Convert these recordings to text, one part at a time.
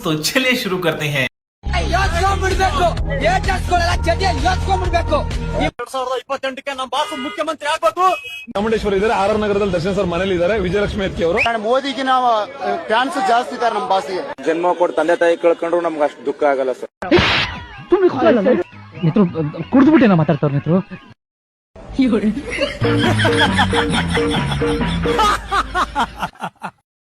तो चलिए शुरू करते हैं। ಯೋಚ್ಕೊಂಡ್ಬಿಡ್ಬೇಕು ಏಟ್ ಹಾಕ್ಕೊಳ್ಳಲ್ಲ ಜೊತೆ ಯೋಚ್ಕೊಂಡ್ಬಿಡ್ಬೇಕು 2028ಕ್ಕೆ ನಮ್ಮ ಬಾಸು ಮುಖ್ಯಮಂತ್ರಿ ಆಗ್ಬೇಕು. ಚಾಮುಂಡೇಶ್ವರಿ ಇದ್ದಾರೆ, ಆರ್ ನಗರದಲ್ಲಿ ದರ್ಶನ್ ಸರ್ ಮನೇಲಿ ಇದ್ದಾರೆ, ವಿಜಯಲಕ್ಷ್ಮಿ ಅಕ್ಕಿ ಅವರು. ಮೋದಿಗೆ ನಾವು ಫ್ಯಾನ್ಸ್ ಜಾಸ್ತಿ ಇದ್ದಾರೆ ನಮ್ಮ ಬಾಸಿಗೆ. ಜನ್ಮ ಕೊಟ್ಟು ತಂದೆ ತಾಯಿ ಕಳ್ಕೊಂಡ್ರು ನಮ್ಗೆ ಅಷ್ಟು ದುಃಖ ಆಗಲ್ಲ ಸರ್. ಕುಡಿದ್ಬಿಟ್ಟೇನ ಮಾತಾಡ್ತಾರ ಮಿತ್ರು.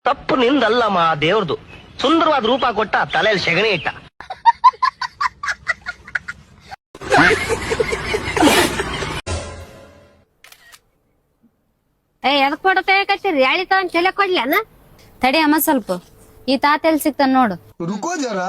ತಪ್ಪು ನಿಂದಲ್ಲಮ್ಮ, ದೇವ್ರದು. ಸುಂದರವಾದ ರೂಪ ಕೊಟ್ಟ, ತಲೆಯಲ್ಲಿ ಸೆಗಣಿ ಇಟ್ಟ. ಎದಕ್ ಕೊಡತ್ತೆ ಕತ್ತೀರಿ ಯಾಳಿ ತಗೊಂಡ್ ಚೆಲೆ ಕೊಡ್ಲೇನ? ತಡಿ ಅಮ್ಮ ಸ್ವಲ್ಪ, ಈ ತಾತ ಎಲ್ಲಿ ಸಿಗ್ತಾನ ನೋಡು. ರುಕೋ ಜರ.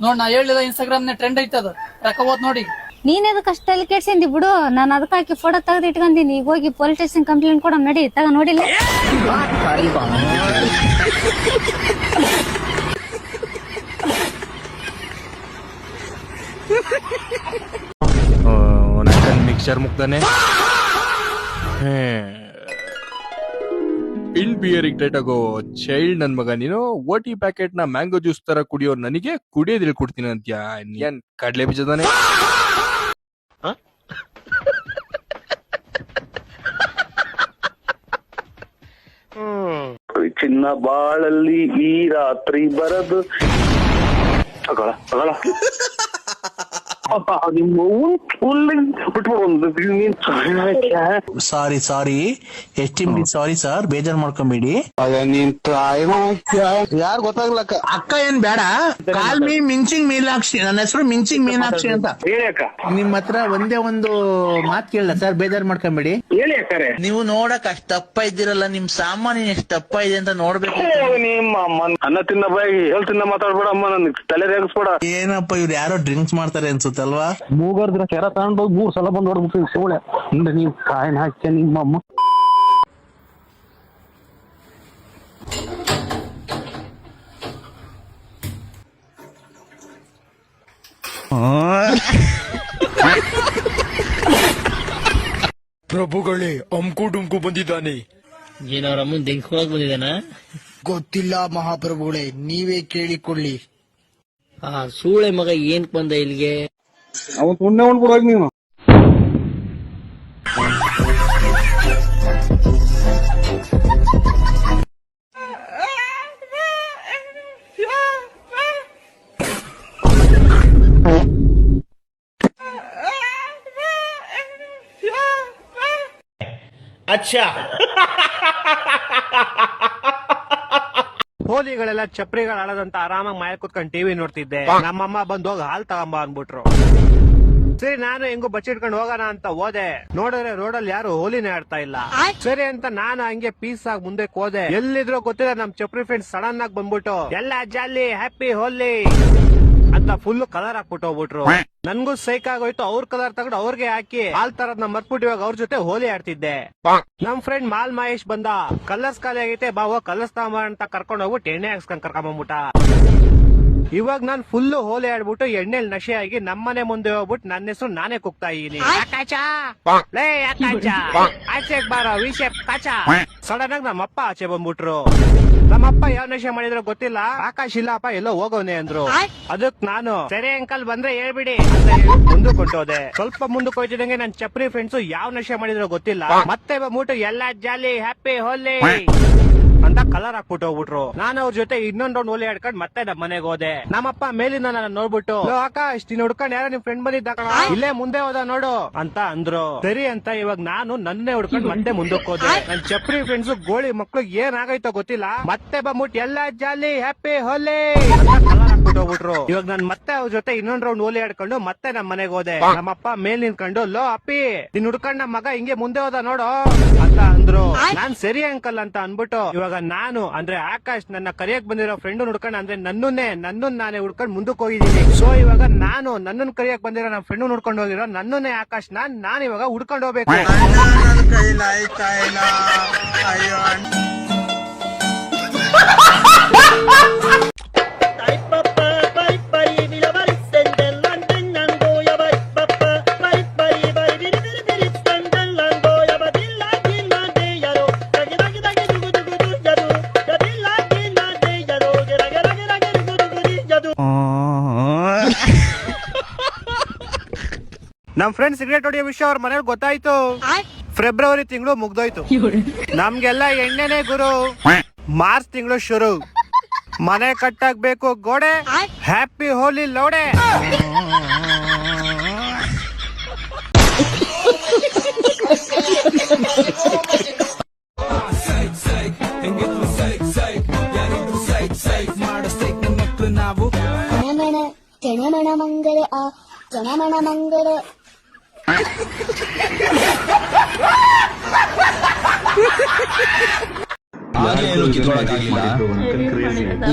ನೋಡ್ ನಾ ಹೇಳಿದ ಇನ್ಸ್ಟಾಗ್ರಾಮ್ ನ ಟ್ರೆಂಡ್ ಐತದ ರೊಕ್ಕ ಹೋತ್ ನೋಡಿ. ನೀನ್ ಅದಕ್ಕೆ ಅಷ್ಟಲ್ಲಿ ಕೆಡ್ಸಿಂದಿ ಬಿಡು, ನಾನು ಅದಕ್ಕೆ ಹಾಕಿ ಫೋಟೋ ತೆಗೆದು ಇಟ್ಕೊಂತೀನಿ. ಈಗ ಹೋಗಿ ಪೊಲೀಸ್ ಸ್ಟೇಷನ್ ಕಂಪ್ಲೇಂಟ್ ಕೊಡ ನಡಿ. ತಗ ನೋಡಿಲ್ಲ ಮಿಕ್ಸರ್ ಮುಗ್ದಾನೆ ಇನ್ ಬಿಯರಿಂಗ್ ಟೈಟ್ ಆಗೋ ಚೈಲ್ಡ್ ನನ್ ಮಗ ನೀನು. ಓಟಿ ಪ್ಯಾಕೆಟ್ ನ ಮ್ಯಾಂಗೋ ಜ್ಯೂಸ್ ತರ ಕುಡಿಯೋ ನನಗೆ ಕುಡಿಯೋದ್ ಹೇಳ್ಕೊಡ್ತೀನಿ ಅಂತ್ಯಾ? ಏನ್ ಕಡ್ಲೆ ಬೀಜದಾನೆ? ಚಿನ್ನ ಬಾಳಲ್ಲಿ ಈ ರಾತ್ರಿ ಬರದು ಸಾರಿ ಎಸ್ಟಿಮ್ಲಿ ಸಾರಿ ಸರ್, ಬೇಜಾರ್ ಮಾಡ್ಕೊಂಬೇಡಿ. ಯಾರು ಗೊತ್ತಾಗ್ಲ ಅಕ್ಕ ಏನ್ ಬೇಡ. ಕಾಲ್ ಮೀ ಮಿಂಚಿಂಗ್ ಮೀನಾಕ್ಷಿ, ನನ್ನ ಹೆಸರು ಮಿಂಚಿಂಗ್ ಮೀನಾಕ್ಷಿ ಅಂತ. ನಿಮ್ ಹತ್ರ ಒಂದೇ ಒಂದು ಮಾತ್ ಕೇಳಲ್ಲ ಸರ್, ಬೇಜಾರ್ ಮಾಡ್ಕೊಂಬೇಡಿ. ನೀವು ನೋಡಕ್ ಅಷ್ಟ್ ದಪ್ಪ ಇದ್ದೀರಲ್ಲ, ನಿಮ್ ಸಾಮಾನ್ಯ ಎಷ್ಟು ದಪ್ಪ ಇದೆ ಅಂತ ನೋಡ್ಬೇಕು. ನಿಮ್ಮ ಅನ್ನ ತಿನ್ನ ಬಾಯಿ ಹೇಳ್ ತಿನ್ನ ಮಾತಾಡ್ಬೇಡ ಅಮ್ಮ, ನನ್ ತಲೆ ರೇಗಿಸ್ಬೇಡ. ಏನಪ್ಪ ಇವ್ರು ಯಾರೋ ಡ್ರಿಂಕ್ಸ್ ಮಾಡ್ತಾರೆ ಅನ್ಸುತ್ತಲ್ವಾ? ಮೂಗರ್ದ್ರ ಕೆರ ತಗೊಂಡೋಗಿ 3 ಸಲ ಬಂದ್ ಹೊಡ್ಬಿಟ್ಟು ಸೋಳೆ ನೀವು ಕಾಯಿನ ಹಾಕ್ಯ ನಿಮ್ಮಮ್ಮ. ಪ್ರಭುಗಳೇ, ಅಮ್ಕು ಡುಮ್ಕು ಬಂದಿದ್ದಾನೆ. ಏನವ್ರಮ್ಮನ್ ದಿಂಕ್ಕೊಳಕ್ ಬಂದಿದ್ದಾನ? ಗೊತ್ತಿಲ್ಲ ಮಹಾಪ್ರಭುಗಳೇ, ನೀವೇ ಕೇಳಿಕೊಳ್ಳಿ. ಆ ಸೂಳೆ ಮಗ ಏನ್ ಬಂದ ಇಲ್ಲಿಗೆ? ಅವನ್ ತುಣ್ಣೆ ಉಂಡ್ಬಿಡೋಗಿ ನೀನು. ಅಚ್ಚಾ ಹೋಲಿಗಳೆಲ್ಲ ಚಪ್ರಿಗಳು ಆಡೋದಂತ ಆರಾಮಾಗಿ ಮನೆ ಕುತ್ಕೊಂಡು ಟಿವಿ ನೋಡ್ತಿದ್ದೆ. ನಮ್ಮಮ್ಮ ಬಂದ್ ಹೋಗಿ ಹಾಲ್ ತಗೊಂಬ ಅನ್ಬಿಟ್ರು. ಸರಿ ನಾನು ಹೆಂಗು ಬಚ್ಚಿಟ್ಕೊಂಡು ಹೋಗೋಣ ಅಂತ ಹೋದೆ. ನೋಡಿದ್ರೆ ರೋಡಲ್ಲಿ ಯಾರು ಹೋಲಿನೇ ಆಡ್ತಾ ಇಲ್ಲ. ಸರಿ ಅಂತ ನಾನು ಹಂಗೆ ಪೀಸ್ ಆಗಿ ಮುಂದೆ ಹೋದೆ. ಎಲ್ಲಿದ್ರು ಗೊತ್ತಿಲ್ಲ ನಮ್ ಚಪ್ರಿ ಫ್ರೆಂಡ್ಸ್ ಸಡನ್ ಆಗಿ ಬಂದ್ಬಿಟ್ಟು ಎಲ್ಲ ಜಾಲಿ ಹ್ಯಾಪಿ ಹೋಲಿ ಅಂತ ಫುಲ್ ಕಲರ್ ಹಾಕ್ಬಿಟ್ಟು ಹೋಗ್ಬಿಟ್ರು. ನನ್ಗೂ ಸೈಕ್ ಆಗೋಯ್ತು. ಅವ್ರ ಕಲರ್ ತಗೊಂಡು ಅವ್ರಿಗೆ ಹಾಕಿ ಹಾಲ್ ತರದ್ ಮರ್ತ್ಬಿಟ್ಟು ಇವಾಗ ಅವ್ರ ಜೊತೆ ಹೋಲಿ ಆಡ್ತಿದ್ದೆ. ನಮ್ ಫ್ರೆಂಡ್ ಮಾಲ್ ಮಹೇಶ್ ಬಂದ, ಕಲರ್ಸ್ ಖಾಲಿ ಆಗೈತೆ ಬಾ ಹೋಗ್ ಕಲರ್ಸ್ ತಗೊಂಬ ಅಂತ ಕರ್ಕೊಂಡ್ ಹೋಗ್ಬಿಟ್ಟು ಎಣ್ಣೆ ಹಾಕ್ಸ್ಕೊಂಡ್ ಕರ್ಕೊಂಬಂದ್ಬಿಟ್ಟ. ಇವಾಗ ನಾನ್ ಫುಲ್ ಹೋಲಿ ಆಡ್ಬಿಟ್ಟು ಎಣ್ಣೆಲ್ ನಶೆ ಆಗಿ ನಮ್ಮನೆ ಮುಂದೆ ಹೋಗ್ಬಿಟ್ಟು ನನ್ನ ಹೆಸರು ನಾನೇ ಕುಗ್ತಾ ಇದೀನಿ. ಆಚೆಗ್ ಬಾರ ವಿಷಯ ಕಾಚ. ಸಡನ್ ಆಗಿ ನಮ್ಮಪ್ಪ ಆಚೆ ಬಂದ್ಬಿಟ್ರು. ನಮ್ಮಪ್ಪ ಯಾವ ನಶೆ ಮಾಡಿದ್ರು ಗೊತ್ತಿಲ್ಲ. ಆಕಾಶ್ ಇಲ್ಲಪ್ಪ ಎಲ್ಲೋ ಹೋಗೋನೆ ಅಂದ್ರು. ಅದಕ್ ನಾನು ಸರಿ ಅಂಕಲ್ ಬಂದ್ರೆ ಹೇಳ್ಬಿಡಿ ಅಂತ ಹೇಳಿ ಮುಂದಕ್ಕೆ ಹೊಂಟೋದೆ. ಸ್ವಲ್ಪ ಮುಂದಕ್ಕೆ ಹೋಯ್ತಿದಂಗೆ ನನ್ ಚಪ್ರಿ ಫ್ರೆಂಡ್ಸ್ ಯಾವ ನಶೆ ಮಾಡಿದ್ರು ಗೊತ್ತಿಲ್ಲ. ಮತ್ತೆ ಬಂದ್ಬಿಟ್ಟು ಎಲ್ಲ ಜಾಲಿ ಹ್ಯಾಪಿ ಹೋಲಿ ಅಂತ ಕಲರ್ ಹಾಕ್ಬಿಟ್ಟು ಹೋಗ್ಬಿಟ್ರು. ನಾನು ಅವ್ರ ಜೊತೆ ಇನ್ನೊಂದ್ ರೌಂಡ್ ಹೋಲಿ ಆಡ್ಕೊಂಡ್ ಮತ್ತೆ ನಮ್ಮ ಮನೆಗೆ ಹೋದೆ. ನಮ್ಮಪ್ಪ ಮೇಲಿಂದ ನನ್ನ ನೋಡ್ಬಿಟ್ಟು ಆಕಾಶ್ ನೀನ್ ಹುಡ್ಕೊಂಡ್ ಯಾರೋ ನಿಮ್ ಫ್ರೆಂಡ್ ಬಂದಿದ್ದ ಕಣ, ಇಲ್ಲೇ ಮುಂದೆ ಹೋದ ನೋಡು ಅಂತ ಅಂದ್ರು. ಸರಿ ಅಂತ ಇವಾಗ ನಾನು ನನ್ನೇ ಹುಡ್ಕೊಂಡ್ ಮತ್ತೆ ಮುಂದಕ್ಕೆ ಹೋದೆ. ನನ್ ಚಪ್ರಿ ಫ್ರೆಂಡ್ಸ್ ಗೋಳಿ ಮಕ್ಳು ಏನ್ ಆಗೈತೋ ಗೊತ್ತಿಲ್ಲ. ಮತ್ತೆ ಬಂದ್ಬಿಟ್ಟು ಎಲ್ಲ ಜಾಲಿ ಹ್ಯಾಪಿ ಹೋಲಿ ಅಂತ ಕಲರ್ ಹಾಕ್ಬಿಟ್ಟು ಹೋಗ್ಬಿಟ್ರು. ಇವಾಗ ನಾನ್ ಮತ್ತೆ ಅವ್ರ ಜೊತೆ ಇನ್ನೊಂದ್ ರೌಂಡ್ ಹೋಲಿ ಆಡ್ಕೊಂಡು ಮತ್ತೆ ನಮ್ಮ ಮನೆಗೆ ಹೋದೆ. ನಮ್ಮಪ್ಪ ಮೇಲ್ ನಿಂತ್ಕೊಂಡು ಲೋ ಅಪ್ಪಿ ನೀನ್ ಹುಡ್ಕೊಂಡ್ ನಮ್ಮ ಮಗ ಹಿಂಗೆ ಮುಂದೆ ಹೋದ ನೋಡು ಅಂತ ಅಂದ್ರು. ನಾನ್ ಸರಿ ಅಂಕಲ್ ಅಂತ ಅನ್ಬಿಟ್ಟು ಇವಾಗ ನಾನು ಅಂದ್ರೆ ಆಕಾಶ್ ನನ್ನ ಕರಿಯಕ್ ಬಂದಿರೋ ಫ್ರೆಂಡ್ ಹುಡ್ಕೊಂಡ್ ಅಂದ್ರೆ ನನ್ನನ್ನು ನಾನೇ ಹುಡ್ಕೊಂಡ್ ಮುಂದಕ್ಕೆ ಹೋಗಿದ್ದೀನಿ. ಸೊ ಇವಾಗ ನಾನು ನನ್ನನ್ನು ಕರಿಯಕ್ ಬಂದಿರೋ ನನ್ನ ಫ್ರೆಂಡ್ ಹುಡ್ಕೊಂಡು ಹೋಗಿರೋ ನನ್ನನ್ನೇ ಆಕಾಶ್ ನಾನು ಇವಾಗ ಹುಡ್ಕೊಂಡು ಹೋಗ್ಬೇಕು. ನಮ್ ಫ್ರೆಂಡ್ ಸಿಗರೇಟ್ ಹೊಡಿಯೋ ವಿಷಯ ಅವ್ರ ಮನೇಲಿ ಗೊತ್ತಾಯ್ತು. ಫೆಬ್ರವರಿ ತಿಂಗಳು ಮುಗ್ದೋಯ್ತು. ನಮ್ಗೆಲ್ಲ ಎಣ್ಣೆನೆ ಗುರು. ಮಾರ್ಚ್ ತಿಂಗಳು ಶುರು. ಮನೆ ಕಟ್ಟಾಗ್ಬೇಕು ಗೋಡೆ. ಹ್ಯಾಪಿ ಹೋಲಿ ಲೋಡೆ. ಜನಮಣ ಮಂಗಳ ಜನಮಣ ಮಂಗಳ ಆಗೇನು ಕಿತ್ಕೊಳಕ್ಕಾಗ್ಲಿಲ್ಲ,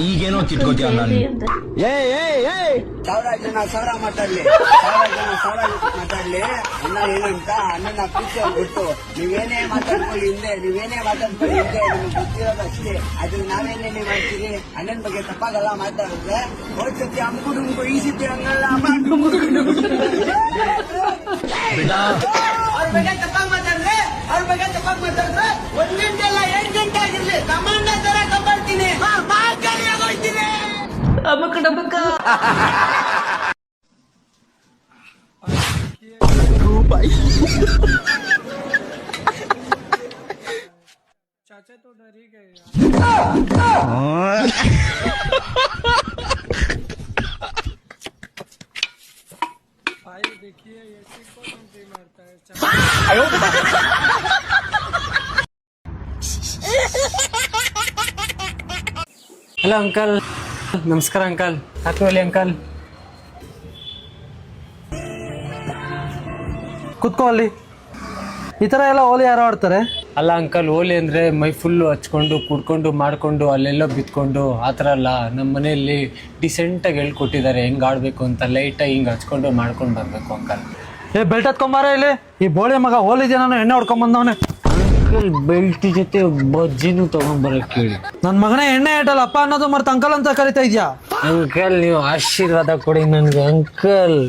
ಈಗೇನೋ ಕಿತ್ಕೋತೀಯ ನಾನು. ಸಾವಿರ ಜನ ಮಾತಾಡ್ಲಿ ಅಣ್ಣ ಏನಂತ ಅಣ್ಣನ ಪ್ರೀತಿ ಬಿಟ್ಟು ನೀವೇನೇ ಮಾತಾಡ್ಕೊಳ್ಳಿ ಹಿಂದೆ ನಮ್ಗೆ ಗೊತ್ತಿರೋದು ಅಷ್ಟೇ. ಅದು ನಾವೇನೇನೆ ಮಾಡ್ತೀವಿ ಅಣ್ಣನ ಬಗ್ಗೆ ತಪ್ಪಾಗಲ್ಲ ಮಾತಾಡಿದ್ರೆ ಹೋದ್ ಸತಿ ಅಮ್ಗುಡುಂಗು ಈ ಸತಿ ಹಂಗಲ್ಲ ಅವ್ರ ಬಗ್ಗೆ ತಪ್ಪಾಗಿ ಮಾತಾಡಿದ್ರೆ 1 ಗಂಟೆ ಅಲ್ಲ 8 ಗಂಟೆ ಆಗಿರ್ಲಿ ಕಮಾಂಡ ತರ ಕಬ್ಬಳ್ತೀನಿ ಹೋಗ್ತೀನಿ. ಹಲೋ ಅಂಕಲ್, ನಮಸ್ಕಾರ ಅಂಕಲ್. ಹ್ಯಾಪಿ ಹೋಲಿ ಅಂಕಲ್. ಕುತ್ಕೋ ಅಲ್ಲಿ. ಈ ತರ ಎಲ್ಲ ಹೋಲಿ ಯಾರು ಆಡ್ತಾರೆ? ಅಲ್ಲ ಅಂಕಲ್, ಹೋಲಿ ಅಂದ್ರೆ ಮೈ ಫುಲ್ಲು ಹಚ್ಕೊಂಡು ಕುಡ್ಕೊಂಡು ಮಾಡ್ಕೊಂಡು ಅಲ್ಲೆಲ್ಲೋ ಬಿತ್ಕೊಂಡು ಆ ಥರ ಅಲ್ಲ. ನಮ್ಮ ಮನೆಯಲ್ಲಿ ಡಿಸೆಂಟಾಗಿ ಹೇಳ್ಕೊಟ್ಟಿದ್ದಾರೆ ಹೆಂಗ್ ಆಡ್ಬೇಕು ಅಂತ. ಲೈಟಾಗಿ ಹಿಂಗೆ ಹಚ್ಕೊಂಡು ಮಾಡ್ಕೊಂಡು ಬರ್ಬೇಕು ಅಂಕಲ್. ಬೆಲ್ಟ್ ಹತ್ಕೊಂಬಾರ ಇಲ್ಲಿ. ಈ ಬೋಳಿ ಮಗ ಹೋಲಿ ದಿನ ಎಣ್ಣೆ ಹೊಡ್ಕೊಂಡ್ ಬಂದವನೆ. ಅಂಕಲ್ ಬೆಲ್ಟ್ ಜೊತೆ ಬಜ್ಜಿನೂ ತಗೊಂಡ್ಬರಕ್ ಹೇಳಿ. ನನ್ ಮಗನೇ ಎಣ್ಣೆ ಇಟ್ಟಲ್ಲ ಅಪ್ಪ ಅನ್ನೋದು ಮರ್ತ ಅಂಕಲ್ ಅಂತ ಕರಿತಾ ಇದ್ಯಾ? ಅಂಕಲ್ ನೀವು ಆಶೀರ್ವಾದ ಕೊಡಿ ನನ್ಗೆ ಅಂಕಲ್.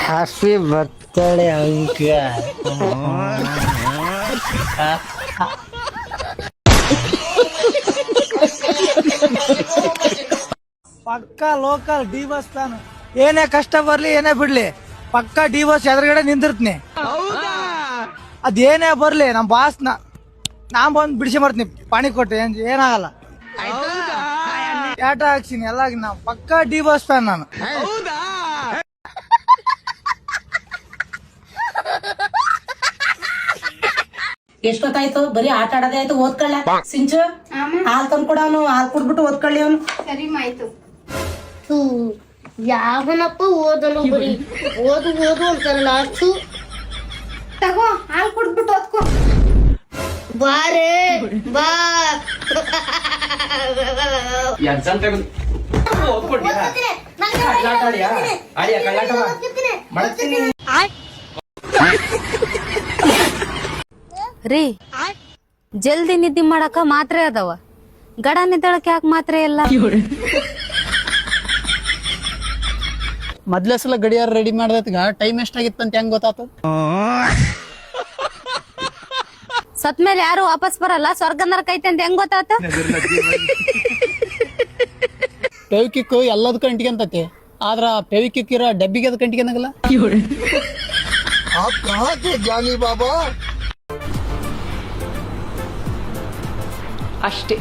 Happy birthday uncle. ಪಕ್ಕ ಲೋಕಲ್ ಡಿ ಬಸ್ ತಾನು. ಏನೇ ಕಷ್ಟ ಬರ್ಲಿ ಏನೇ ಬಿಡ್ಲಿ ಪಕ್ಕ ಡಿ ಬಸ್ ಎದುರುಗಡೆ ನಿಂದಿರ್ತೀನಿ. ಅದೇನೇ ಬರ್ಲಿ ನಮ್ ಬಾಸ್ ನಾ ಬಂದ್ ಬಿಡಿಸಿ ಬರ್ತೀನಿ. ಪಾಣಿ ಕೊಟ್ಟೆ ಏನಾಗಲ್ಲ. ಆಟ ಹಾಕ್ಸಿನಿ ಎಲ್ಲ. ನಾ ಪಕ್ಕ ಡಿ ಬಸ್ ಫ್ಯಾನ್ ನಾನು. ಎಷ್ಟೊತ್ತಾಯ್ತು? ಬರೀ ಆಟ ಆಡೋದೇ ಆಯ್ತು. ಓದ್ಕೊಳ್ಳ ಸಿಂಚು, ಹಾಲ್ ತಂದ್ಕೊಡ. ಅವನು ಹಾಲ್ ಕುಡ್ಬಿಟ್ಟು ಓದ್ಕೊಳ್ಳಿ. ಅವನು ಸರಿ ಆಯ್ತು. ಯಾವನಪ್ಪ ಓದಲು ಬರೀ ಓದು ಅಂತಾರಲ್ಲ ಅಷ್ಟು. ತಗೋ ಹಾಲ್ ಕುಡ್ಬಿಟ್ಟು ಓದ್ಕೋ. ಬಾರೇ ಬಾ. ರೀ, ಜಲ್ದಿ ನಿದ್ದೆ ಮಾಡಕ ಮಾತ್ರೆ ಅದಾವ, ಗಡ ನಿದ್ದಳಕ್ ಯಾಕೆ ಮಾತ್ರೆ ಇಲ್ಲ? ಮೊದ್ಲ ಸಲ ಗಡಿಯಾರ ರೆಡಿ ಮಾಡ್ದತ್ಗ ಟೈಮ್ ಎಷ್ಟಾಗಿತ್ತಂತ ಹೆಂಗ್ ಗೊತ್ತಾತ? ಸತ್ಮೇಲೆ ಯಾರು ವಾಪಸ್ ಬರಲ್ಲ, ಸ್ವರ್ಗ ನರಕ ಐತೆ ಅಂತ ಹೆಂಗ್ ಗೊತ್ತಾತ? ಫೆವಿಕಿಕ್ ಎಲ್ಲದಕ್ಕೂ ಅಂಟಿಗೆಂತತಿ, ಆದ್ರ ಫೆವಿಕಿಕ್ ಇರೋ ಡಬ್ಬಿಗೆ ಅದಕ್ಕೆ ಅಂಟಿಗೆನಾಗಲ್ಲ. ಜಾನಿ ಬಾಬಾ ಅಷ್ಟೇ.